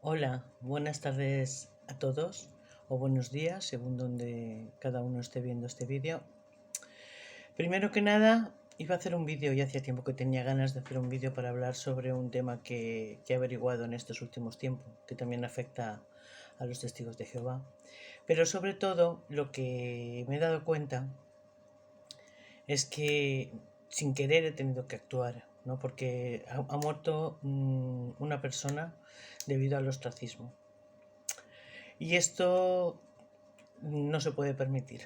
Hola, buenas tardes a todos o buenos días, según donde cada uno esté viendo este vídeo. Primero que nada, iba a hacer un vídeo y hacía tiempo que tenía ganas de hacer un vídeo para hablar sobre un tema que he averiguado en estos últimos tiempos, que también afecta a los testigos de Jehová. Pero sobre todo, lo que me he dado cuenta es que sin querer he tenido que actuar, ¿no? Porque ha muerto una persona debido al ostracismo. Y esto no se puede permitir.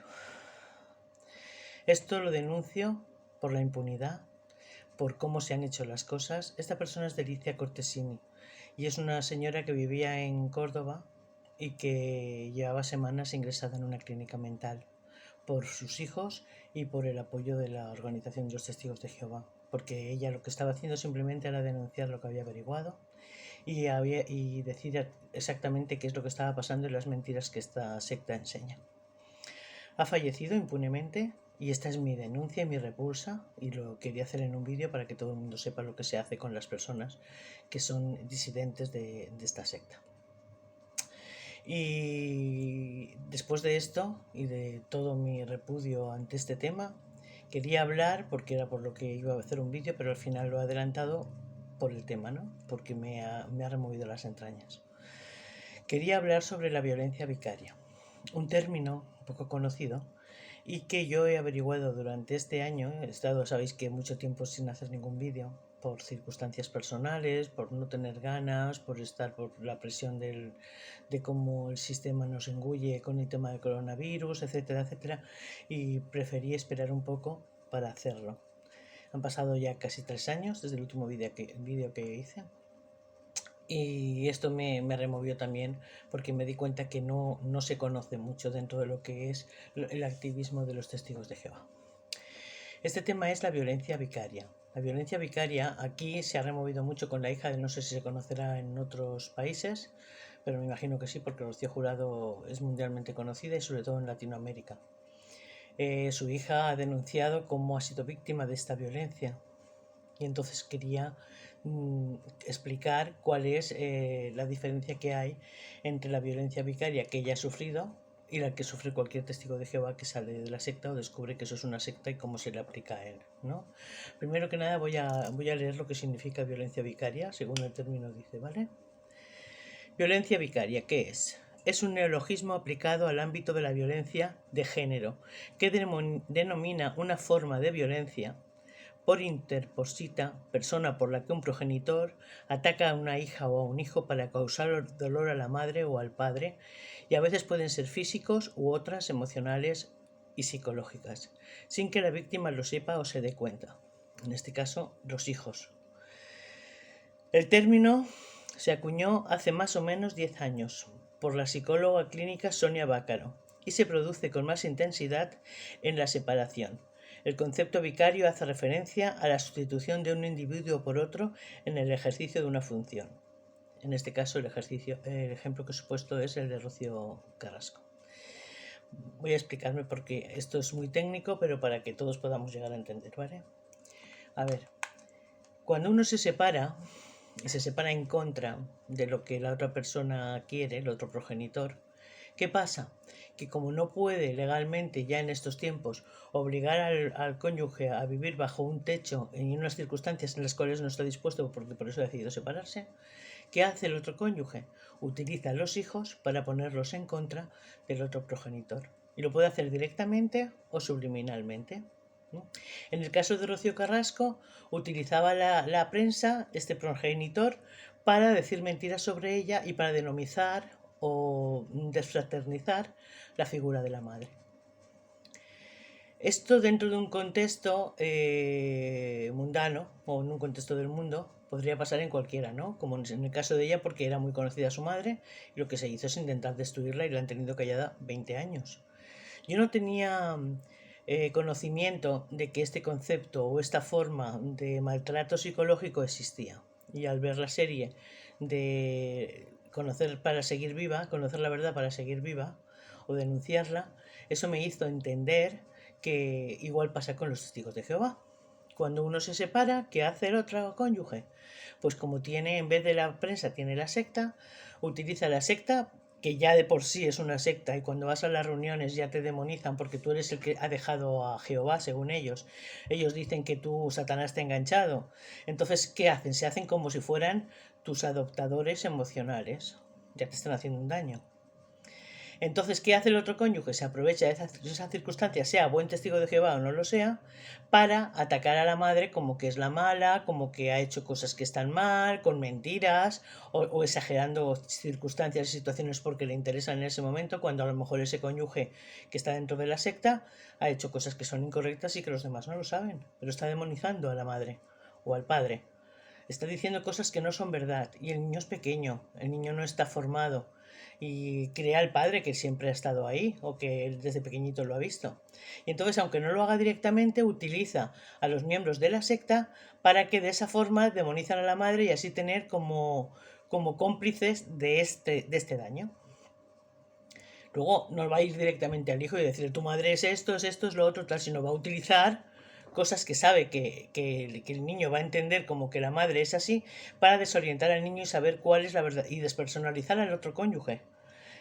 Esto lo denuncio por la impunidad, por cómo se han hecho las cosas. Esta persona es Delicia Cortesini y es una señora que vivía en Córdoba y que llevaba semanas ingresada en una clínica mental por sus hijos y por el apoyo de la organización de los Testigos de Jehová, porque ella lo que estaba haciendo simplemente era denunciar lo que había averiguado y decir exactamente qué es lo que estaba pasando y las mentiras que esta secta enseña. Ha fallecido impunemente y esta es mi denuncia y mi repulsa, y lo quería hacer en un vídeo para que todo el mundo sepa lo que se hace con las personas que son disidentes de esta secta. Y después de esto y de todo mi repudio ante este tema, quería hablar, porque era por lo que iba a hacer un vídeo, pero al final lo he adelantado por el tema, ¿no? Porque me ha removido las entrañas. Quería hablar sobre la violencia vicaria, un término poco conocido y que yo he averiguado durante este año. He estado, sabéis que mucho tiempo sin hacer ningún vídeo, por circunstancias personales, por no tener ganas, por estar por la presión de cómo el sistema nos engulle con el tema del coronavirus, etcétera, etcétera, y preferí esperar un poco para hacerlo. Han pasado ya casi 3 años desde el último vídeo que hice. Y esto me removió también porque me di cuenta que no se conoce mucho dentro de lo que es el activismo de los testigos de Jehová. Este tema es la violencia vicaria. La violencia vicaria aquí se ha removido mucho con la hija de, no sé si se conocerá en otros países, pero me imagino que sí, porque Rocío Jurado es mundialmente conocida y sobre todo en Latinoamérica. Su hija ha denunciado cómo ha sido víctima de esta violencia y entonces quería explicar cuál es la diferencia que hay entre la violencia vicaria que ella ha sufrido y la que sufre cualquier testigo de Jehová que sale de la secta o descubre que eso es una secta y cómo se le aplica a él, ¿no? Primero que nada voy a leer lo que significa violencia vicaria, según el término dice, ¿vale? Violencia vicaria, ¿qué es? Es un neologismo aplicado al ámbito de la violencia de género, que denomina una forma de violencia por interposita, persona por la que un progenitor ataca a una hija o a un hijo para causar dolor a la madre o al padre, y a veces pueden ser físicos u otras emocionales y psicológicas, sin que la víctima lo sepa o se dé cuenta. En este caso, los hijos. El término se acuñó hace más o menos 10 años por la psicóloga clínica Sonia Bácaro y se produce con más intensidad en la separación. El concepto vicario hace referencia a la sustitución de un individuo por otro en el ejercicio de una función. En este caso, el ejemplo que he supuesto es el de Rocío Carrasco. Voy a explicarme porque esto es muy técnico, pero para que todos podamos llegar a entender, ¿vale? A ver, cuando uno se separa, y se separa en contra de lo que la otra persona quiere, el otro progenitor, ¿qué pasa? Que como no puede legalmente ya en estos tiempos obligar al cónyuge a vivir bajo un techo en unas circunstancias en las cuales no está dispuesto porque por eso ha decidido separarse, ¿qué hace el otro cónyuge? Utiliza a los hijos para ponerlos en contra del otro progenitor. Y lo puede hacer directamente o subliminalmente. En el caso de Rocío Carrasco, utilizaba la prensa, este progenitor, para decir mentiras sobre ella y para denomizar o desfraternizar la figura de la madre. Esto dentro de un contexto mundano o en un contexto del mundo podría pasar en cualquiera, ¿no? Como en el caso de ella, porque era muy conocida su madre y lo que se hizo es intentar destruirla y la han tenido callada 20 años. Yo no tenía conocimiento de que este concepto o esta forma de maltrato psicológico existía. Y al ver la serie de Conocer para seguir viva, conocer la verdad para seguir viva o denunciarla, eso me hizo entender que igual pasa con los testigos de Jehová. cuando uno se separa, ¿qué hace el otro cónyuge? Pues como tiene, en vez de la prensa, tiene la secta, utiliza la secta, que ya de por sí es una secta, y cuando vas a las reuniones ya te demonizan porque tú eres el que ha dejado a Jehová, según ellos. Ellos dicen que tú, Satanás, te ha enganchado. Entonces, ¿qué hacen? Se hacen como si fueran tus adoptadores emocionales. Ya te están haciendo un daño. Entonces, ¿qué hace el otro cónyuge? Se aprovecha de esa circunstancia, sea buen testigo de Jehová o no lo sea, para atacar a la madre como que es la mala, como que ha hecho cosas que están mal, con mentiras o exagerando circunstancias y situaciones porque le interesan en ese momento, cuando a lo mejor ese cónyuge que está dentro de la secta ha hecho cosas que son incorrectas y que los demás no lo saben, pero está demonizando a la madre o al padre. Está diciendo cosas que no son verdad y el niño es pequeño, el niño no está formado y crea al padre que siempre ha estado ahí o que él desde pequeñito lo ha visto. Y entonces, aunque no lo haga directamente, utiliza a los miembros de la secta para que de esa forma demonizan a la madre y así tener como cómplices de este daño. Luego no va a ir directamente al hijo y decirle tu madre es esto, es lo otro, tal, sino va a utilizar cosas que sabe que el niño va a entender como que la madre es así para desorientar al niño y saber cuál es la verdad y despersonalizar al otro cónyuge.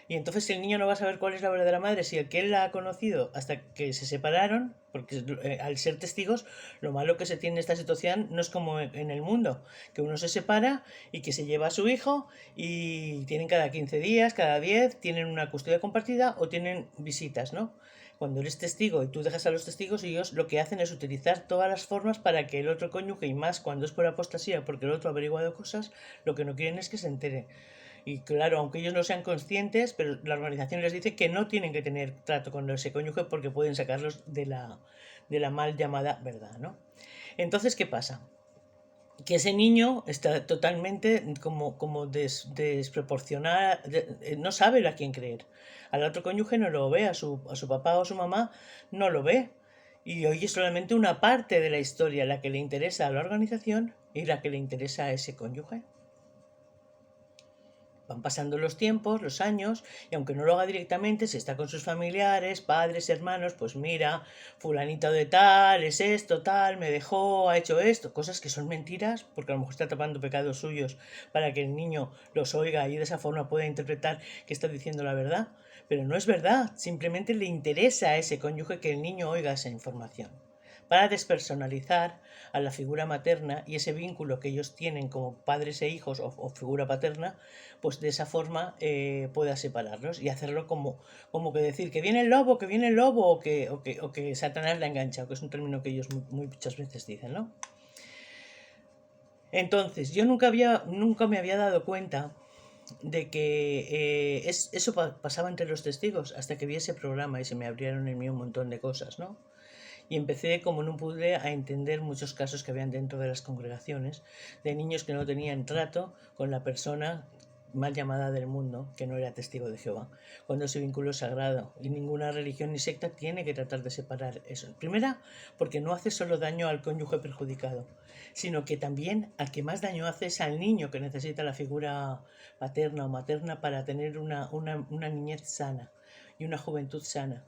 Y entonces el niño no va a saber cuál es la verdadera madre si el que él la ha conocido hasta que se separaron, porque al ser testigos, lo malo que se tiene en esta situación no es como en el mundo, que uno se separa y que se lleva a su hijo y tienen cada 15 días, cada 10, tienen una custodia compartida o tienen visitas, ¿no? Cuando eres testigo y tú dejas a los testigos, ellos lo que hacen es utilizar todas las formas para que el otro cónyuge, y más cuando es por apostasía, porque el otro ha averiguado cosas, lo que no quieren es que se entere. Y claro, aunque ellos no sean conscientes, pero la organización les dice que no tienen que tener trato con ese cónyuge porque pueden sacarlos de la mal llamada verdad, ¿no? Entonces, ¿qué pasa? Que ese niño está totalmente como desproporcionado, no sabe a quién creer. Al otro cónyuge no lo ve, a su papá o a su mamá no lo ve. Y hoy es solamente una parte de la historia la que le interesa a la organización y la que le interesa a ese cónyuge. Van pasando los tiempos, los años, y aunque no lo haga directamente, si está con sus familiares, padres, hermanos, pues mira, fulanito de tal, es esto, tal, me dejó, ha hecho esto, cosas que son mentiras, porque a lo mejor está tapando pecados suyos para que el niño los oiga y de esa forma pueda interpretar que está diciendo la verdad. Pero no es verdad, simplemente le interesa a ese cónyuge que el niño oiga esa información para despersonalizar a la figura materna y ese vínculo que ellos tienen como padres e hijos o figura paterna, pues de esa forma pueda separarlos y hacerlo como que decir que viene el lobo o que Satanás la ha enganchado, que es un término que ellos muchas veces dicen, ¿no? Entonces, yo nunca me había dado cuenta de que eso pasaba entre los testigos hasta que vi ese programa y se me abrieron en mí un montón de cosas, ¿no? Y empecé como en un puzzle a entender muchos casos que habían dentro de las congregaciones de niños que no tenían trato con la persona mal llamada del mundo, que no era testigo de Jehová, cuando ese vínculo es sagrado y ninguna religión ni secta tiene que tratar de separar eso. Primera, porque no hace solo daño al cónyuge perjudicado, sino que también al que más daño hace es al niño que necesita la figura paterna o materna para tener una niñez sana y una juventud sana,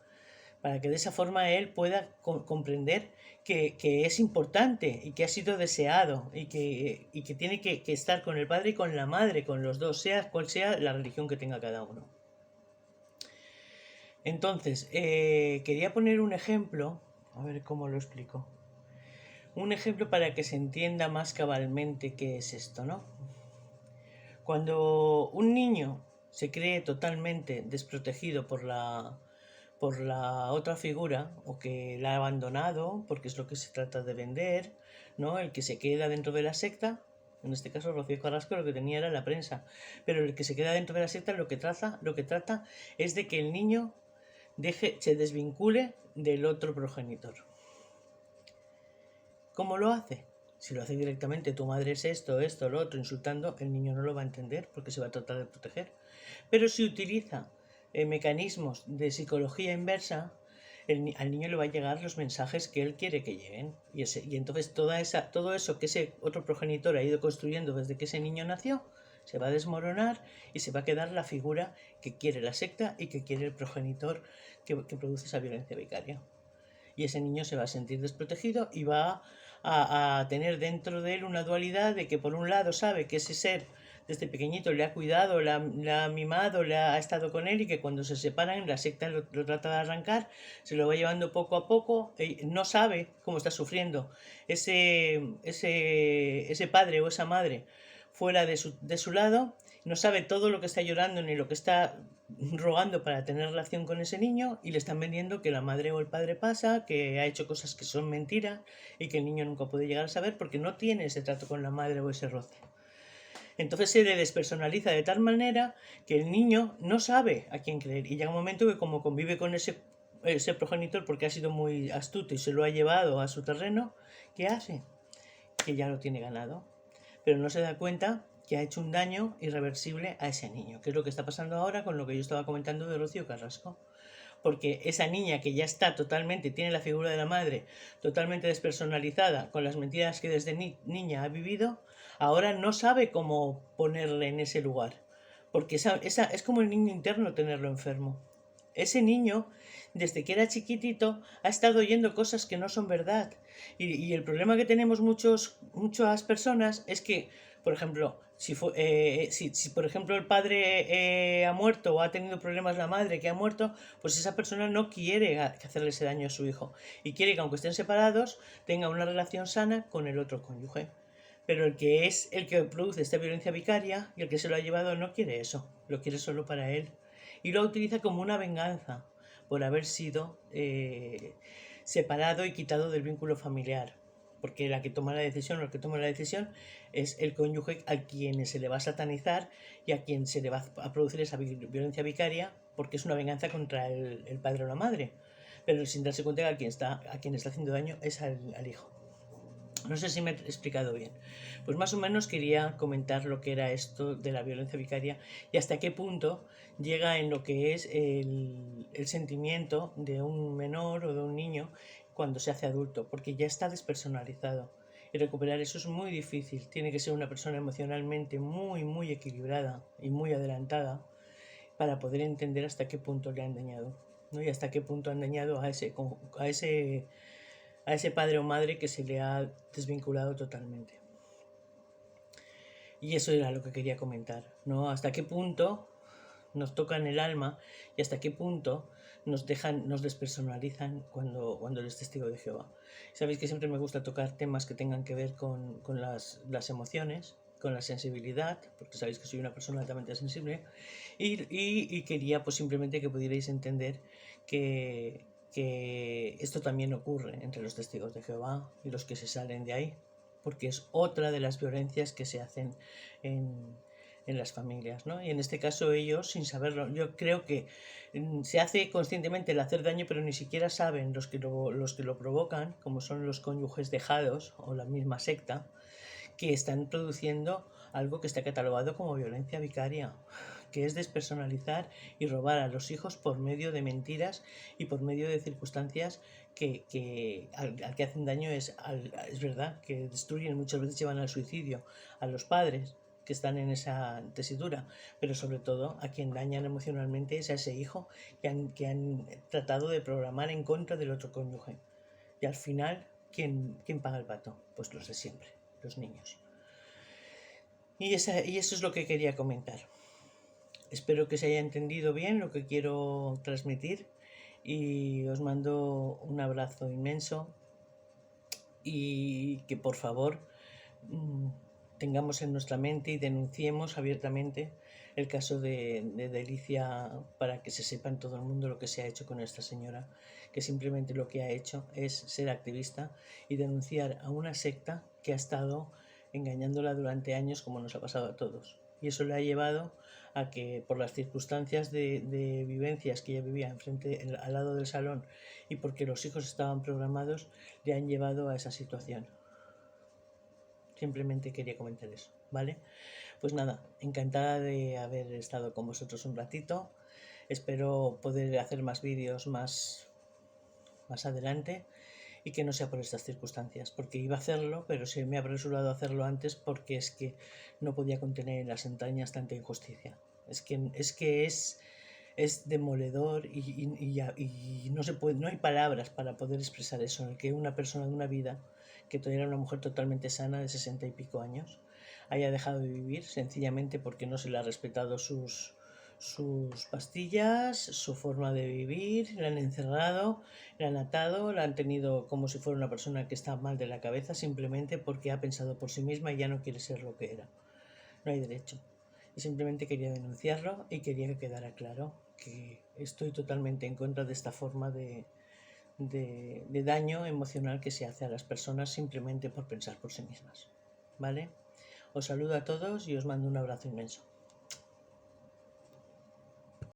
para que de esa forma él pueda comprender que es importante y que ha sido deseado y que tiene que estar con el padre y con la madre, con los dos, sea cual sea la religión que tenga cada uno. Entonces, quería poner un ejemplo, a ver cómo lo explico. Un ejemplo para que se entienda más cabalmente qué es esto, ¿no? Cuando un niño se cree totalmente desprotegido por la otra figura o que la ha abandonado, porque es lo que se trata de vender, ¿no? El que se queda dentro de la secta, en este caso Rocío Carrasco lo que tenía era la prensa, pero el que se queda dentro de la secta lo que trata es de que el niño se desvincule del otro progenitor. ¿Cómo lo hace? Si lo hace directamente, tu madre es esto, lo otro, insultando, el niño no lo va a entender porque se va a tratar de proteger. Pero si utiliza mecanismos de psicología inversa, al niño le va a llegar los mensajes que él quiere que lleguen. Y entonces todo eso que ese otro progenitor ha ido construyendo desde que ese niño nació, se va a desmoronar y se va a quedar la figura que quiere la secta y que quiere el progenitor que produce esa violencia vicaria. Y ese niño se va a sentir desprotegido y va a tener dentro de él una dualidad de que por un lado sabe que ese ser desde pequeñito le ha cuidado, le ha mimado, ha estado con él y que cuando se separan la secta lo trata de arrancar, se lo va llevando poco a poco, no sabe cómo está sufriendo ese padre o esa madre fuera de su lado, no sabe todo lo que está llorando ni lo que está rogando para tener relación con ese niño y le están vendiendo que la madre o el padre pasa, que ha hecho cosas que son mentiras y que el niño nunca puede llegar a saber porque no tiene ese trato con la madre o ese roce. Entonces se le despersonaliza de tal manera que el niño no sabe a quién creer y llega un momento que como convive con ese progenitor porque ha sido muy astuto y se lo ha llevado a su terreno, ¿qué hace? Que ya lo tiene ganado. Pero no se da cuenta que ha hecho un daño irreversible a ese niño, que es lo que está pasando ahora con lo que yo estaba comentando de Rocío Carrasco. Porque esa niña que ya está totalmente, tiene la figura de la madre totalmente despersonalizada, con las mentiras que desde niña ha vivido, ahora no sabe cómo ponerle en ese lugar. Porque es como el niño interno tenerlo enfermo. Ese niño, desde que era chiquitito, ha estado oyendo cosas que no son verdad. Y el problema que tenemos muchas personas es que, por ejemplo, si por ejemplo el padre ha muerto o ha tenido problemas la madre que ha muerto, pues esa persona no quiere hacerle ese daño a su hijo y quiere que aunque estén separados tenga una relación sana con el otro cónyuge. Pero el que es el que produce esta violencia vicaria y el que se lo ha llevado no quiere eso, lo quiere solo para él y lo utiliza como una venganza por haber sido separado y quitado del vínculo familiar. Porque la que toma la decisión o el que toma la decisión es el cónyuge a quien se le va a satanizar y a quien se le va a producir esa violencia vicaria porque es una venganza contra el padre o la madre. Pero sin darse cuenta que a quien está haciendo daño es al hijo. No sé si me he explicado bien. Pues más o menos quería comentar lo que era esto de la violencia vicaria y hasta qué punto llega en lo que es el sentimiento de un menor o de un niño cuando se hace adulto, porque ya está despersonalizado. Y recuperar eso es muy difícil. Tiene que ser una persona emocionalmente muy equilibrada y muy adelantada para poder entender hasta qué punto le han dañado, ¿no? Y hasta qué punto han dañado a ese padre o madre que se le ha desvinculado totalmente. Y eso era lo que quería comentar, ¿no? Hasta qué punto nos tocan el alma y hasta qué punto nos despersonalizan cuando eres testigo de Jehová. Sabéis que siempre me gusta tocar temas que tengan que ver con las emociones, con la sensibilidad, porque sabéis que soy una persona altamente sensible, y quería pues simplemente que pudierais entender que esto también ocurre entre los testigos de Jehová y los que se salen de ahí, porque es otra de las violencias que se hacen en las familias, ¿no? Y en este caso ellos, sin saberlo, yo creo que se hace conscientemente el hacer daño, pero ni siquiera saben los que lo provocan, como son los cónyuges dejados o la misma secta, que están produciendo algo que está catalogado como violencia vicaria, que es despersonalizar y robar a los hijos por medio de mentiras y por medio de circunstancias que al que hacen daño es verdad, que destruyen, muchas veces llevan al suicidio a los padres que están en esa tesitura, pero sobre todo a quien dañan emocionalmente es a ese hijo que han tratado de programar en contra del otro cónyuge. Y al final, ¿quién paga el pato? Pues los de siempre, los niños. Y eso es lo que quería comentar. Espero que se haya entendido bien lo que quiero transmitir y os mando un abrazo inmenso y que por favor tengamos en nuestra mente y denunciemos abiertamente el caso de Delicia para que se sepa en todo el mundo lo que se ha hecho con esta señora, que simplemente lo que ha hecho es ser activista y denunciar a una secta que ha estado engañándola durante años como nos ha pasado a todos. Y eso le ha llevado a que por las circunstancias de vivencias que ella vivía al lado del salón y porque los hijos estaban programados, le han llevado a esa situación. Simplemente quería comentar eso, ¿vale? Pues nada, encantada de haber estado con vosotros un ratito. Espero poder hacer más vídeos más adelante y que no sea por estas circunstancias, porque iba a hacerlo, pero se me ha apresurado a hacerlo antes porque es que no podía contener en las entrañas tanta injusticia. Es demoledor y no se puede, no hay palabras para poder expresar eso, en el que una persona de una vida que todavía era una mujer totalmente sana de 60 y pico años, haya dejado de vivir sencillamente porque no se le ha respetado sus pastillas, su forma de vivir, la han encerrado, la han atado, la han tenido como si fuera una persona que está mal de la cabeza simplemente porque ha pensado por sí misma y ya no quiere ser lo que era. No hay derecho. Y simplemente quería denunciarlo y quería que quedara claro que estoy totalmente en contra de esta forma de daño emocional que se hace a las personas simplemente por pensar por sí mismas. ¿Vale? Os saludo a todos y os mando un abrazo inmenso.